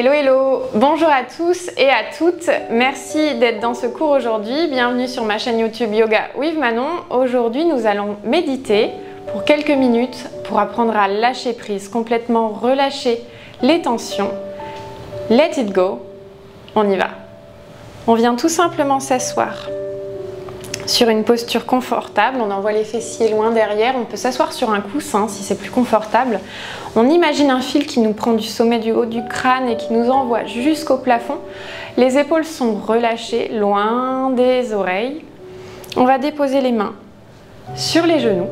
Hello hello, bonjour à tous et à toutes, merci d'être dans ce cours aujourd'hui, bienvenue sur ma chaîne YouTube Yoga with Manon. Aujourd'hui nous allons méditer pour quelques minutes pour apprendre à lâcher prise, complètement relâcher les tensions. Let it go, on y va. On vient tout simplement s'asseoir sur une posture confortable, on envoie les fessiers loin derrière, on peut s'asseoir sur un coussin si c'est plus confortable. On imagine un fil qui nous prend du sommet du haut du crâne et qui nous envoie jusqu'au plafond. Les épaules sont relâchées loin des oreilles. On va déposer les mains sur les genoux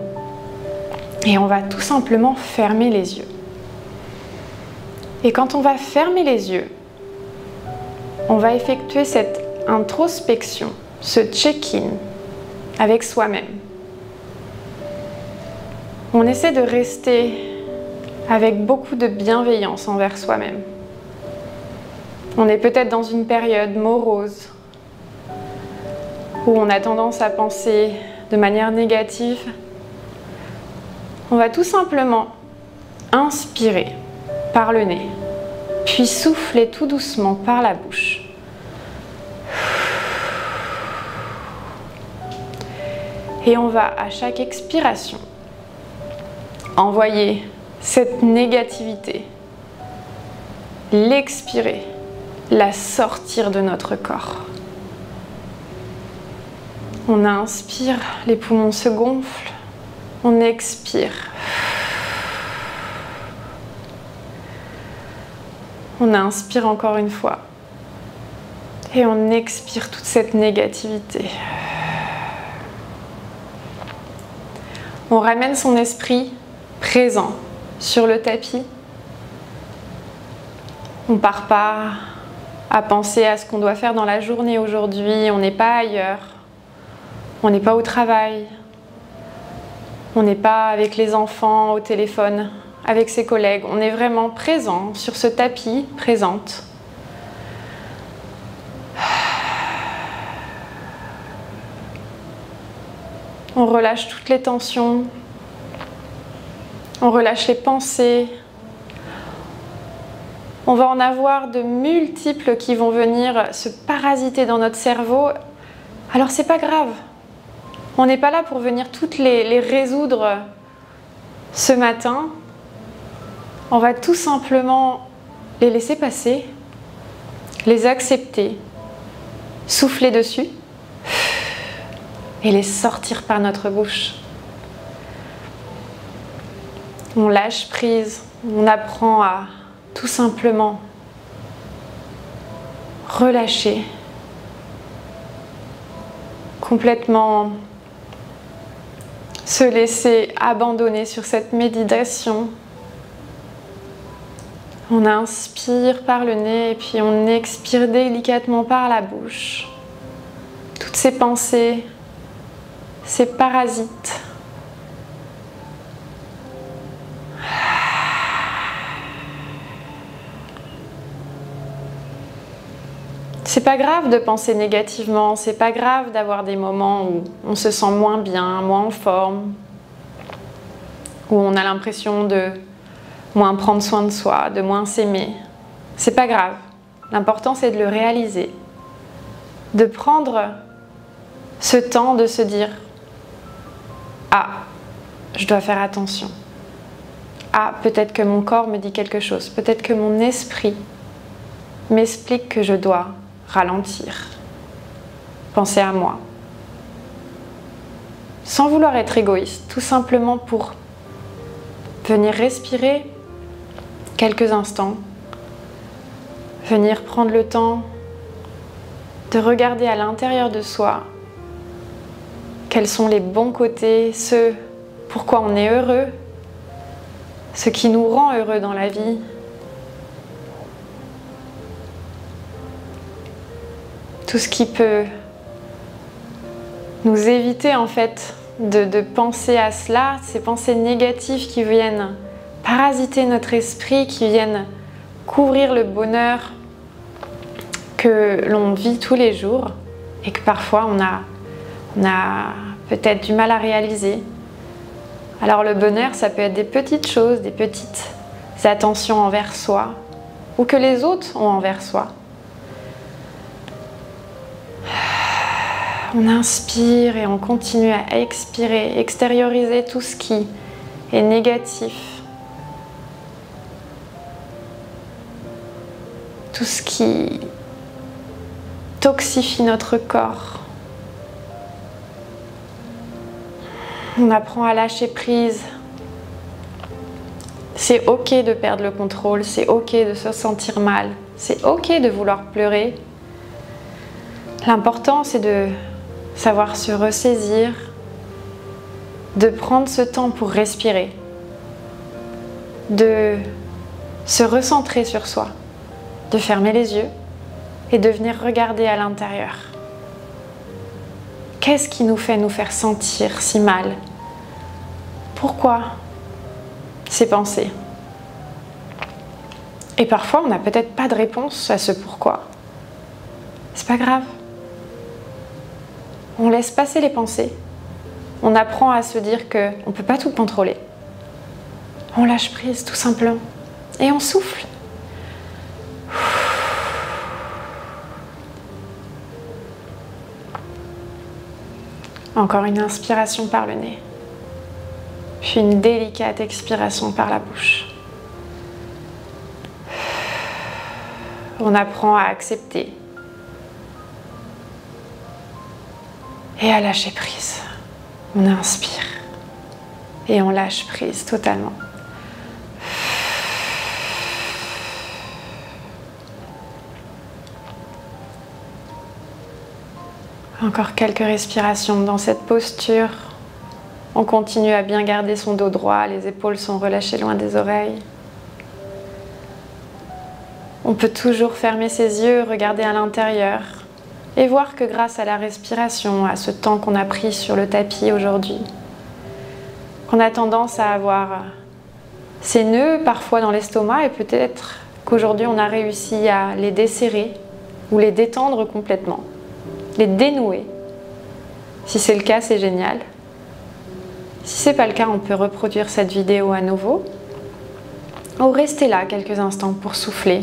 et on va tout simplement fermer les yeux. Et quand on va fermer les yeux, on va effectuer cette introspection, ce check-in avec soi-même. On essaie de rester avec beaucoup de bienveillance envers soi-même. On est peut-être dans une période morose où on a tendance à penser de manière négative. On va tout simplement inspirer par le nez, puis souffler tout doucement par la bouche. Et on va, à chaque expiration, envoyer cette négativité, l'expirer, la sortir de notre corps. On inspire, les poumons se gonflent, on expire. On inspire encore une fois et on expire toute cette négativité. On ramène son esprit présent sur le tapis. On ne part pas à penser à ce qu'on doit faire dans la journée aujourd'hui. On n'est pas ailleurs. On n'est pas au travail. On n'est pas avec les enfants au téléphone, avec ses collègues. On est vraiment présent sur ce tapis, présente. On relâche toutes les tensions, on relâche les pensées. On va en avoir de multiples qui vont venir se parasiter dans notre cerveau. Alors c'est pas grave, on n'est pas là pour venir toutes les résoudre ce matin. On va tout simplement les laisser passer, les accepter, souffler dessus et les sortir par notre bouche. On lâche prise, on apprend à tout simplement relâcher, complètement se laisser abandonner sur cette méditation. On inspire par le nez et puis on expire délicatement par la bouche. Toutes ces pensées, ces parasites. C'est pas grave de penser négativement, c'est pas grave d'avoir des moments où on se sent moins bien, moins en forme, où on a l'impression de moins prendre soin de soi, de moins s'aimer. C'est pas grave. L'important c'est de le réaliser, de prendre ce temps de se dire « Ah, je dois faire attention. Ah, peut-être que mon corps me dit quelque chose. Peut-être que mon esprit m'explique que je dois ralentir. Penser à moi. » Sans vouloir être égoïste, tout simplement pour venir respirer quelques instants, venir prendre le temps de regarder à l'intérieur de soi quels sont les bons côtés, ce pourquoi on est heureux, ce qui nous rend heureux dans la vie. Tout ce qui peut nous éviter en fait de penser à cela, ces pensées négatives qui viennent parasiter notre esprit, qui viennent couvrir le bonheur que l'on vit tous les jours et que parfois on a peut-être du mal à réaliser. Alors le bonheur, ça peut être des petites choses, des petites attentions envers soi, ou que les autres ont envers soi. On inspire et on continue à expirer, extérioriser tout ce qui est négatif, tout ce qui toxifie notre corps. On apprend à lâcher prise. C'est ok de perdre le contrôle, c'est ok de se sentir mal, c'est ok de vouloir pleurer. L'important, c'est de savoir se ressaisir, de prendre ce temps pour respirer, de se recentrer sur soi, de fermer les yeux et de venir regarder à l'intérieur. Qu'est-ce qui nous fait sentir si mal? Pourquoi ces pensées? Et parfois, on n'a peut-être pas de réponse à ce pourquoi. C'est pas grave. On laisse passer les pensées. On apprend à se dire qu'on ne peut pas tout contrôler. On lâche prise, tout simplement. Et on souffle. Encore une inspiration par le nez. Puis une délicate expiration par la bouche. On apprend à accepter et à lâcher prise. On inspire et on lâche prise totalement. Encore quelques respirations dans cette posture. On continue à bien garder son dos droit, les épaules sont relâchées loin des oreilles. On peut toujours fermer ses yeux, regarder à l'intérieur et voir que grâce à la respiration, à ce temps qu'on a pris sur le tapis aujourd'hui, qu'on a tendance à avoir ces nœuds parfois dans l'estomac et peut-être qu'aujourd'hui on a réussi à les desserrer ou les détendre complètement, les dénouer. Si c'est le cas, c'est génial. Si ce n'est pas le cas, on peut reproduire cette vidéo à nouveau ou rester là quelques instants pour souffler.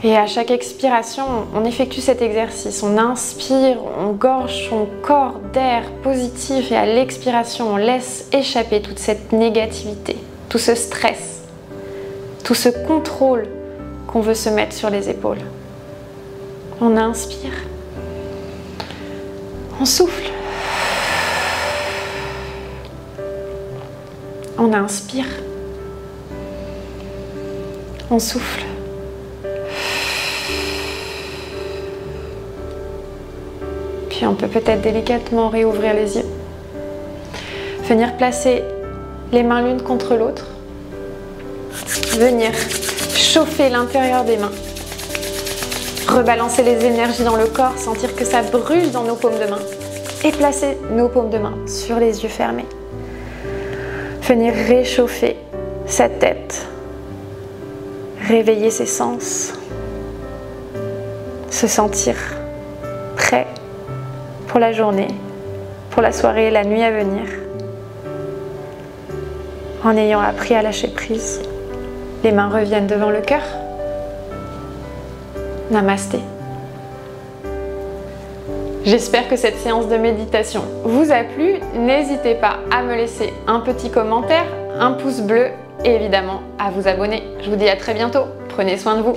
Et à chaque expiration, on effectue cet exercice. On inspire, on gorge son corps d'air positif et à l'expiration, on laisse échapper toute cette négativité, tout ce stress, tout ce contrôle qu'on veut se mettre sur les épaules. On inspire, on souffle, on inspire, on souffle. Puis on peut peut-être délicatement réouvrir les yeux. Venir placer les mains l'une contre l'autre. Venir chauffer l'intérieur des mains. Rebalancer les énergies dans le corps, sentir que ça brûle dans nos paumes de main. Et placer nos paumes de main sur les yeux fermés. Venir réchauffer sa tête. Réveiller ses sens. Se sentir prêt pour la journée, pour la soirée et la nuit à venir. En ayant appris à lâcher prise, les mains reviennent devant le cœur. Namasté. J'espère que cette séance de méditation vous a plu. N'hésitez pas à me laisser un petit commentaire, un pouce bleu et évidemment à vous abonner. Je vous dis à très bientôt. Prenez soin de vous.